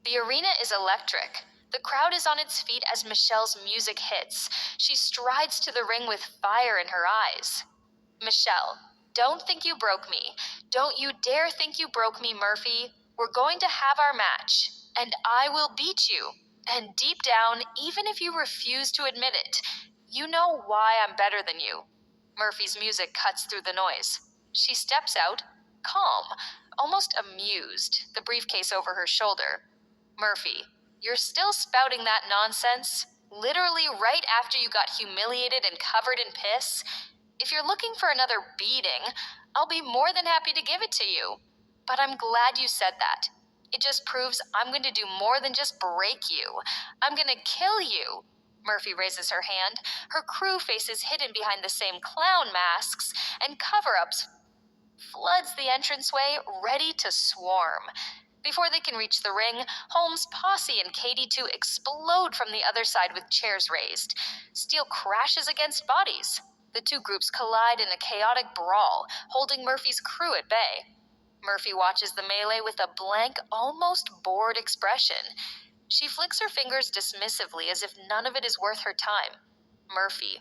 The arena is electric. The crowd is on its feet as Michelle's music hits. She strides to the ring with fire in her eyes. Michelle, don't think you broke me. Don't you dare think you broke me, Murphy. We're going to have our match, and I will beat you. And deep down, even if you refuse to admit it, you know why I'm better than you. Murphy's music cuts through the noise. She steps out, calm, almost amused, the briefcase over her shoulder. Murphy, you're still spouting that nonsense? Literally right after you got humiliated and covered in piss? If you're looking for another beating, I'll be more than happy to give it to you. But I'm glad you said that. It just proves I'm going to do more than just break you. I'm going to kill you. Murphy raises her hand. Her crew faces hidden behind the same clown masks and cover-ups floods the entranceway, ready to swarm. Before they can reach the ring, Holmes' posse and Katie 2 explode from the other side with chairs raised. Steel crashes against bodies. The two groups collide in a chaotic brawl, holding Murphy's crew at bay. Murphy watches the melee with a blank, almost bored expression. She flicks her fingers dismissively as if none of it is worth her time. Murphy.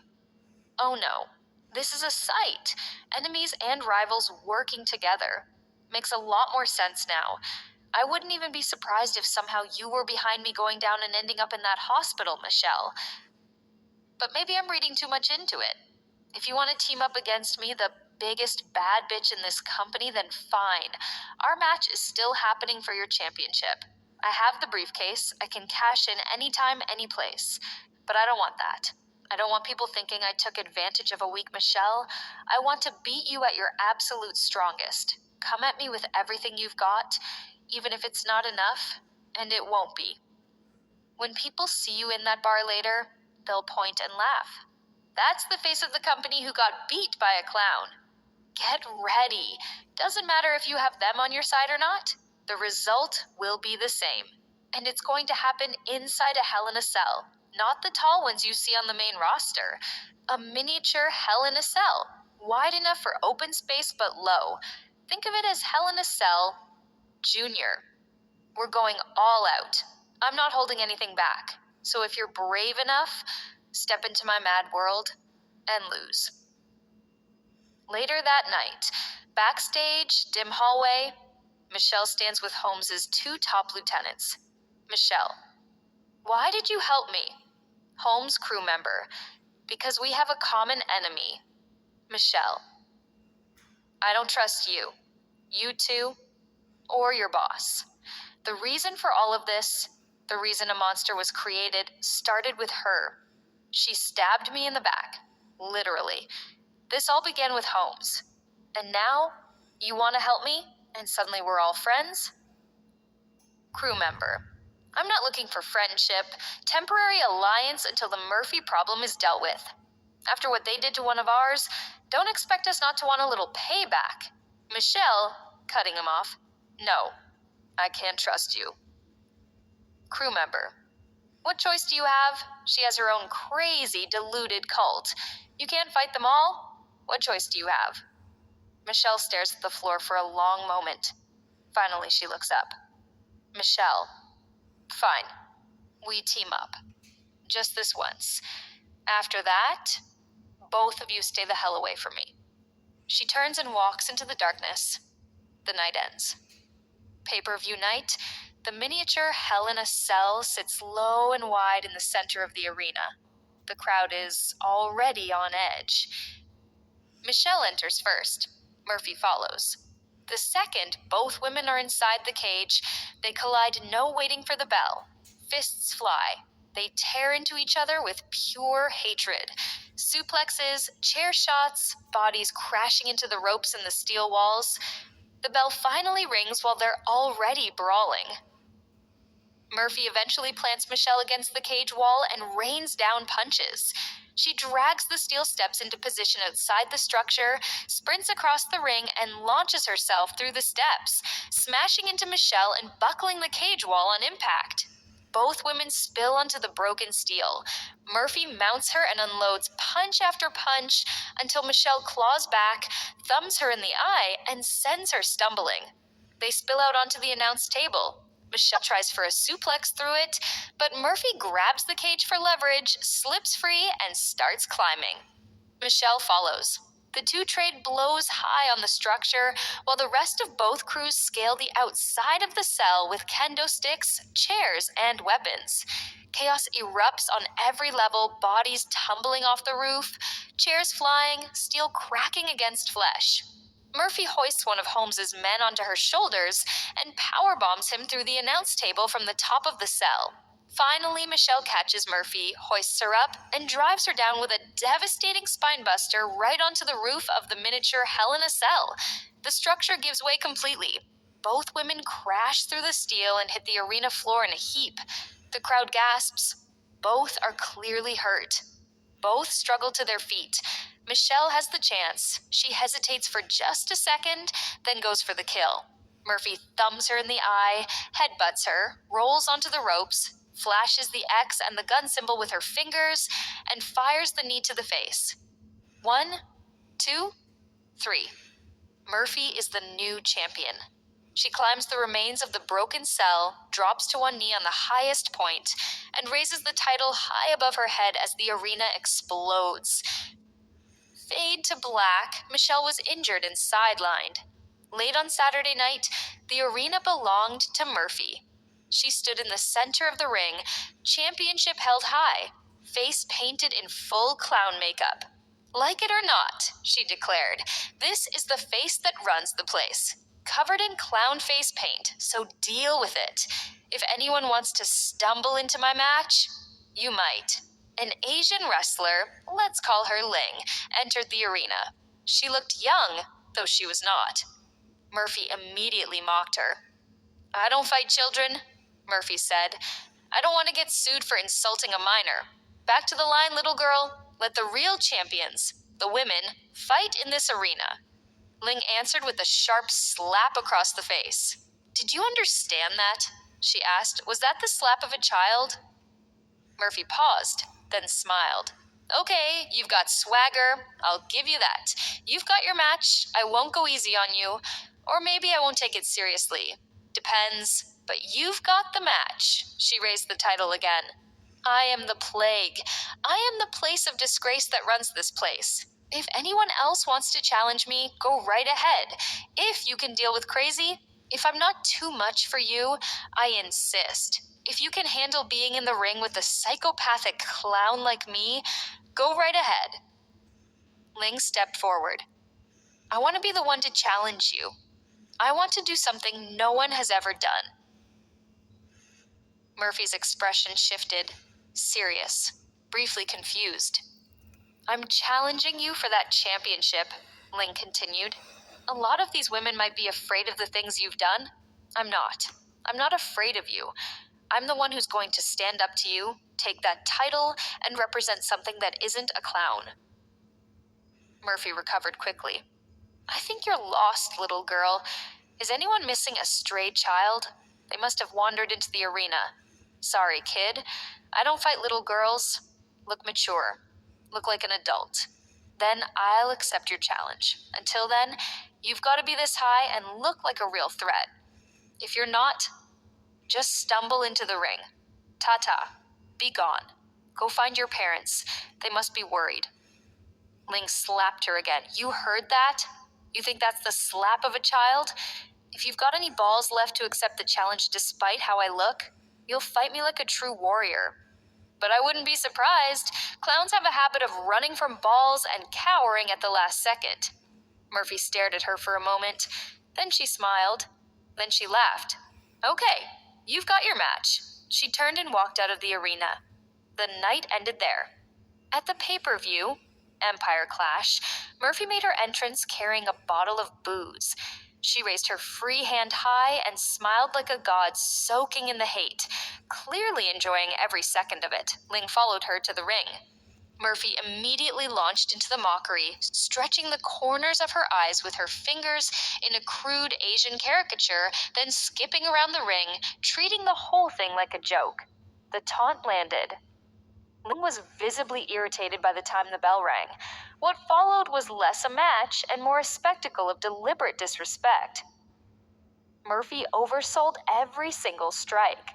Oh no. This is a sight. Enemies and rivals working together. Makes a lot more sense now. I wouldn't even be surprised if somehow you were behind me going down and ending up in that hospital, Michelle. But maybe I'm reading too much into it. If you want to team up against me, the biggest bad bitch in this company, then fine. Our match is still happening for your championship. I have the briefcase. I can cash in anytime, anyplace. But I don't want that. I don't want people thinking I took advantage of a weak Michelle. I want to beat you at your absolute strongest. Come at me with everything you've got, even if it's not enough, and it won't be. When people see you in that bar later, they'll point and laugh. That's the face of the company who got beat by a clown. Get ready. Doesn't matter if you have them on your side or not. The result will be the same. And it's going to happen inside a Hell in a Cell. Not the tall ones you see on the main roster. A miniature Hell in a Cell. Wide enough for open space but low. Think of it as Hell in a Cell Junior. We're going all out. I'm not holding anything back. So if you're brave enough, step into my mad world and lose. Later that night, backstage, dim hallway, Michelle stands with Holmes's two top lieutenants. Michelle, why did you help me? Holmes, crew member, because we have a common enemy. Michelle, I don't trust you. You two, or your boss. The reason for all of this, the reason a monster was created, started with her. She stabbed me in the back, literally. This all began with Holmes. And now, you want to help me, and suddenly we're all friends? Crew member. I'm not looking for friendship, temporary alliance until the Murphy problem is dealt with. After what they did to one of ours, don't expect us not to want a little payback. Michelle, cutting him off. No, I can't trust you. Crew member. What choice do you have? She has her own crazy, deluded cult. You can't fight them all? What choice do you have? Michelle stares at the floor for a long moment. Finally, she looks up. Michelle. Fine. We team up. Just this once. After that, both of you stay the hell away from me. She turns and walks into the darkness. The night ends. Pay-per-view night. The miniature Hell in a Cell sits low and wide in the center of the arena. The crowd is already on edge. Michelle enters first. Murphy follows. The second both women are inside the cage, they collide, no waiting for the bell. Fists fly. They tear into each other with pure hatred. Suplexes, chair shots, bodies crashing into the ropes and the steel walls. The bell finally rings while they're already brawling. Murphy eventually plants Michelle against the cage wall and rains down punches. She drags the steel steps into position outside the structure, sprints across the ring, and launches herself through the steps, smashing into Michelle and buckling the cage wall on impact. Both women spill onto the broken steel. Murphy mounts her and unloads punch after punch until Michelle claws back, thumbs her in the eye, and sends her stumbling. They spill out onto the announce table. Michelle tries for a suplex through it, but Murphy grabs the cage for leverage, slips free, and starts climbing. Michelle follows. The two trade blows high on the structure, while the rest of both crews scale the outside of the cell with kendo sticks, chairs, and weapons. Chaos erupts on every level, bodies tumbling off the roof, chairs flying, steel cracking against flesh. Murphy hoists one of Holmes's men onto her shoulders and powerbombs him through the announce table from the top of the cell. Finally, Michelle catches Murphy, hoists her up, and drives her down with a devastating spinebuster right onto the roof of the miniature Hell in a Cell. The structure gives way completely. Both women crash through the steel and hit the arena floor in a heap. The crowd gasps. Both are clearly hurt. Both struggle to their feet. Michelle has the chance. She hesitates for just a second, then goes for the kill. Murphy thumbs her in the eye, headbutts her, rolls onto the ropes, flashes the X and the gun symbol with her fingers, and fires the knee to the face. 1, 2, 3. Murphy is the new champion. She climbs the remains of the broken cell, drops to one knee on the highest point, and raises the title high above her head as the arena explodes. Fade to black, Michelle was injured and sidelined. Late on Saturday night, the arena belonged to Murphy. She stood in the center of the ring, championship held high, face painted in full clown makeup. "Like it or not," she declared, "this is the face that runs the place. Covered in clown face paint, so deal with it. If anyone wants to stumble into my match, you might." An Asian wrestler, let's call her Ling, entered the arena. She looked young, though she was not. Murphy immediately mocked her. "I don't fight children," Murphy said. "I don't want to get sued for insulting a minor. Back to the line, little girl. Let the real champions, the women, fight in this arena." Ling answered with a sharp slap across the face. "Did you understand that?" she asked. "Was that the slap of a child?" Murphy paused, then smiled. "Okay, you've got swagger. I'll give you that. You've got your match. I won't go easy on you. Or maybe I won't take it seriously. Depends. But you've got the match." She raised the title again. "I am the plague. I am the place of disgrace that runs this place. If anyone else wants to challenge me, go right ahead. If you can deal with crazy, if I'm not too much for you, I insist. If you can handle being in the ring with a psychopathic clown like me, go right ahead." Ling stepped forward. "I want to be the one to challenge you. I want to do something no one has ever done." Murphy's expression shifted, serious, briefly confused. "I'm challenging you for that championship," Ling continued. "A lot of these women might be afraid of the things you've done. I'm not. I'm not afraid of you. I'm the one who's going to stand up to you, take that title, and represent something that isn't a clown." Murphy recovered quickly. "I think you're lost, little girl. Is anyone missing a stray child? They must have wandered into the arena. Sorry, kid. I don't fight little girls. Look mature. Look like an adult. Then I'll accept your challenge. Until then, you've got to be this high and look like a real threat. If you're not, just stumble into the ring. Ta-ta. Be gone. Go find your parents. They must be worried." Ling slapped her again. "You heard that? You think that's the slap of a child? If you've got any balls left to accept the challenge despite how I look, you'll fight me like a true warrior. But I wouldn't be surprised. Clowns have a habit of running from balls and cowering at the last second." Murphy stared at her for a moment. Then she smiled. Then she laughed. "Okay, you've got your match." She turned and walked out of the arena. The night ended there. At the pay-per-view, Empire Clash, Murphy made her entrance carrying a bottle of booze. She raised her free hand high and smiled like a god soaking in the hate, clearly enjoying every second of it. Ling followed her to the ring. Murphy immediately launched into the mockery, stretching the corners of her eyes with her fingers in a crude Asian caricature, then skipping around the ring, treating the whole thing like a joke. The taunt landed. Ling was visibly irritated by the time the bell rang. What followed was less a match and more a spectacle of deliberate disrespect. Murphy oversold every single strike.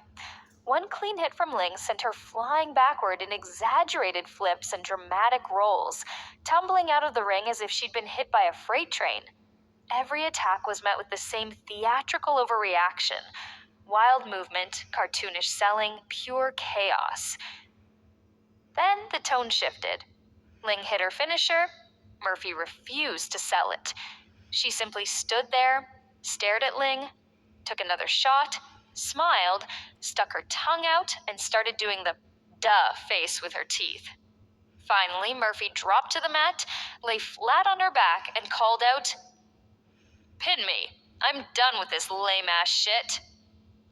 One clean hit from Ling sent her flying backward in exaggerated flips and dramatic rolls, tumbling out of the ring as if she'd been hit by a freight train. Every attack was met with the same theatrical overreaction. Wild movement, cartoonish selling, pure chaos. Then the tone shifted. Ling hit her finisher. Murphy refused to sell it. She simply stood there, stared at Ling, took another shot, smiled, stuck her tongue out, and started doing the duh face with her teeth. Finally, Murphy dropped to the mat, lay flat on her back, and called out, "Pin me. I'm done with this lame-ass shit."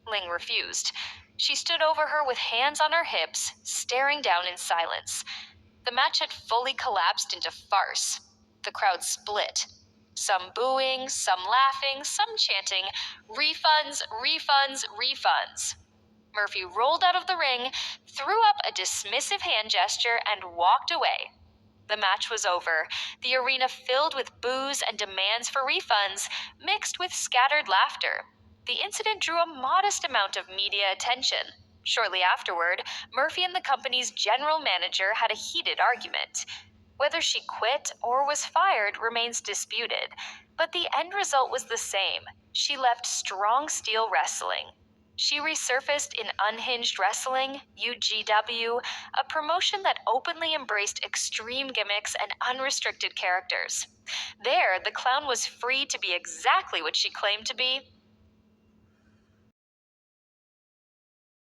Ling refused. She stood over her with hands on her hips, staring down in silence. The match had fully collapsed into farce. The crowd split. Some booing, some laughing, some chanting, "Refunds, refunds, refunds." Murphy rolled out of the ring, threw up a dismissive hand gesture, and walked away. The match was over, the arena filled with boos and demands for refunds, mixed with scattered laughter. The incident drew a modest amount of media attention. Shortly afterward, Murphy and the company's general manager had a heated argument. Whether she quit or was fired remains disputed, but the end result was the same. She left Strong Steel Wrestling. She resurfaced in Unhinged Wrestling, UGW, a promotion that openly embraced extreme gimmicks and unrestricted characters. There, the clown was free to be exactly what she claimed to be,